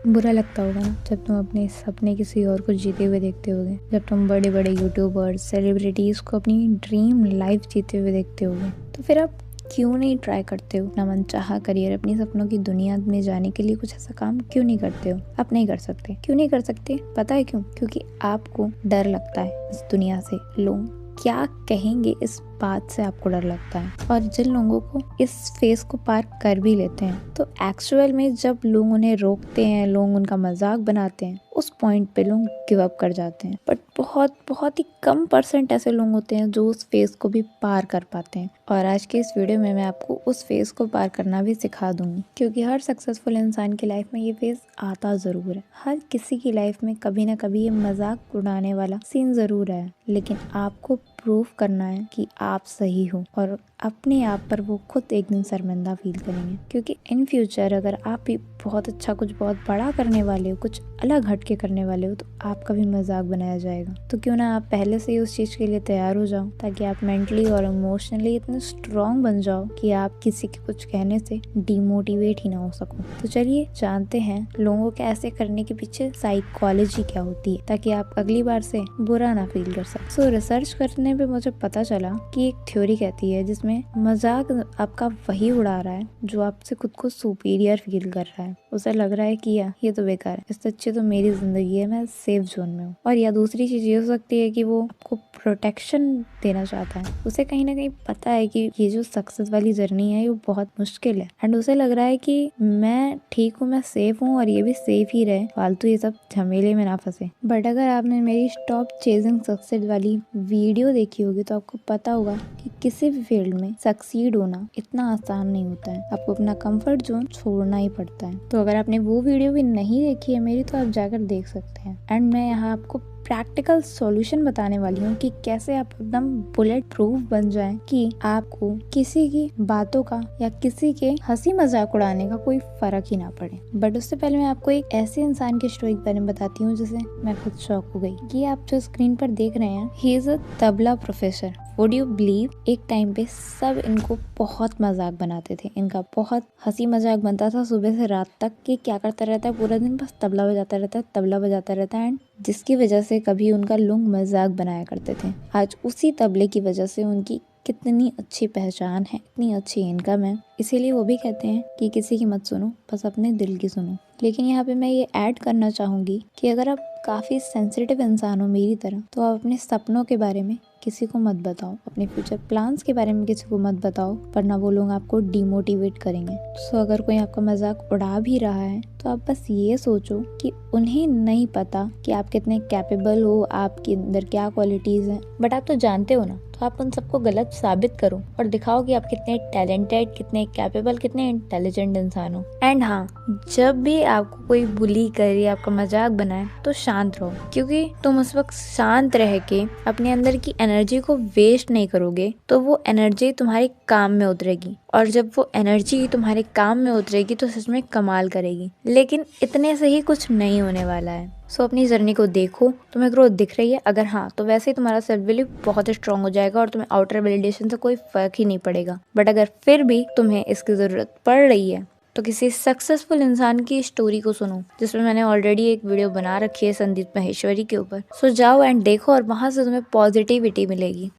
बुरा लगता होगा ना जब तुम अपने सपने किसी और को जीते हुए देखते होगे, जब तुम बड़े बड़े यूट्यूबर्स सेलिब्रिटीज को अपनी ड्रीम लाइफ जीते हुए देखते होगे। तो फिर आप क्यों नहीं ट्राई करते हो अपना मनचाहा करियर, अपनी सपनों की दुनिया में जाने के लिए कुछ ऐसा काम क्यों नहीं करते हो? आप नहीं कर सकते। क्यों नहीं कर सकते पता है क्यों? क्योंकि आपको डर लगता है इस दुनिया से, लोग क्या कहेंगे इस बात से आपको डर लगता है। और जिन लोगों को इस फेज को पार कर भी लेते हैं तो एक्चुअल में जब लोग उन्हें रोकते हैं, लोग उनका मजाक बनाते हैं, उस पॉइंट पे लोग गिव अप कर जाते हैं। बट बहुत बहुत ही कम परसेंट ऐसे लोग होते हैं जो उस फेज को भी पार कर पाते हैं। और आज के इस वीडियो में मैं आपको उस फेज को पार करना भी सिखा दूंगी, क्योंकि हर सक्सेसफुल इंसान की लाइफ में ये फेज आता जरूर है। हर किसी की लाइफ में कभी ना कभी ये मजाक उड़ाने वाला सीन जरूर है, लेकिन आपको प्रूव करना है कि आप सही हो और अपने आप पर वो खुद एक दिन शर्मिंदा फील करेंगे। क्योंकि इन फ्यूचर अगर आप भी बहुत अच्छा, कुछ बहुत बड़ा करने वाले हो, कुछ अलग हटके करने वाले हो, तो आपका भी मजाक बनाया जाएगा। तो क्यों ना आप पहले से ही उस चीज के लिए तैयार हो जाओ, ताकि आप मेंटली और इमोशनली इतने स्ट्रांग बन जाओ कि आप किसी के कुछ कहने से डिमोटिवेट ही ना हो सको। तो चलिए जानते हैं लोगों के ऐसे करने के पीछे साइकोलॉजी क्या होती है, ताकि आप अगली बार से बुरा ना फील कर सको। सो रिसर्च करने पे मुझे पता चला कि एक थ्योरी कहती है जिसमें मजाक आपका वही उड़ा रहा है जो आपसे खुद को सुपीरियर फील कर रहा है। उसे लग रहा है कि ये तो बेकार है, इससे अच्छी तो मेरी जिंदगी है, मैं सेफ जोन में हूँ। और या दूसरी चीज ये हो सकती है कि वो आपको प्रोटेक्शन देना चाहता है। उसे कहीं ना कहीं पता है कि ये जो सक्सेस वाली जर्नी है ये बहुत मुश्किल है, एंड उसे लग रहा है कि मैं ठीक हूँ, मैं सेफ हूँ और ये भी सेफ ही रहे, फालतू ये सब झमेले में ना फंसे। बट अगर आपने मेरी स्टॉप चेजिंग सक्सेस वाली वीडियो देखी होगी तो आपको पता होगा कि किसी भी फील्ड में सक्सीड होना इतना आसान नहीं होता है। आपको अपना कंफर्ट जोन छोड़ना ही पड़ता है। तो अगर आपने वो वीडियो भी नहीं देखी है मेरी, तो आप जाकर देख सकते हैं। एंड मैं यहाँ आपको प्रैक्टिकल सॉल्यूशन बताने वाली हूँ कि कैसे आप एकदम बुलेट प्रूफ बन जाएं कि आपको किसी की बातों का या किसी के हंसी मजाक उड़ाने का कोई फर्क ही ना पड़े। बट उससे पहले मैं आपको एक ऐसे इंसान की स्टोरी के बारे में बताती हूँ जिसे मैं खुद शॉक हो गई। ये आप जो स्क्रीन पर देख रहे हैं, he is a tabla professor. Would you believe, एक टाइम पे सब इनको बहुत मजाक बनाते थे, इनका बहुत हंसी मजाक बनता था सुबह से रात तक कि क्या करता रहता है पूरा दिन, बस तबला बजाता रहता है, तबला बजाता रहता है। एंड जिसकी वजह से कभी उनका लोग मजाक बनाया करते थे। आज उसी तबले की वजह से उनकी कितनी अच्छी पहचान है, इतनी अच्छी इनकम है। इसीलिए वो भी कहते हैं कि किसी की मत सुनो, बस अपने दिल की सुनो। लेकिन यहाँ पे मैं ये ऐड करना चाहूंगी कि अगर आप काफी सेंसिटिव इंसान हो मेरी तरह, तो आप अपने सपनों के बारे में किसी को मत बताओ, अपने फ्यूचर प्लान्स के बारे में किसी को मत बताओ, वरना वो लोग आपको डिमोटिवेट करेंगे। सो अगर कोई आपका मजाक उड़ा भी रहा है तो आप बस ये सोचो कि उन्हें नहीं पता कि आप कितने कैपेबल हो, आपके अंदर क्या क्वालिटीज हैं, बट आप तो जानते हो ना। तो आप उन सबको गलत साबित करो और दिखाओ कि आप कितने टैलेंटेड, कितने कैपेबल, कितने इंटेलिजेंट इंसान हो। एंड हाँ, जब भी आपको कोई बुली करे, आपका मजाक बनाए, तो शांत रहो, क्योंकि तुम उस वक्त शांत रह के अपने अंदर की एनर्जी को वेस्ट नहीं करोगे तो वो एनर्जी तुम्हारे काम में उतरेगी। और जब वो एनर्जी तुम्हारे काम में उतरेगी तो सच में कमाल करेगी। लेकिन इतने से ही कुछ नहीं होने वाला है। सो अपनी जर्नी को देखो, तुम्हें ग्रोथ दिख रही है, अगर हाँ तो वैसे ही तुम्हारा सेल्फ बिलीव बहुत स्ट्रांग हो जाएगा और तुम्हें आउटर वैलिडेशन से कोई फर्क ही नहीं पड़ेगा। बट अगर फिर भी तुम्हें इसकी जरूरत पड़ रही है तो किसी सक्सेसफुल इंसान की स्टोरी को सुनो, जिसमें मैंने ऑलरेडी एक वीडियो बना रखी है संदीप माहेश्वरी के ऊपर। सो जाओ एंड देखो और वहां से तुम्हें पॉजिटिविटी मिलेगी।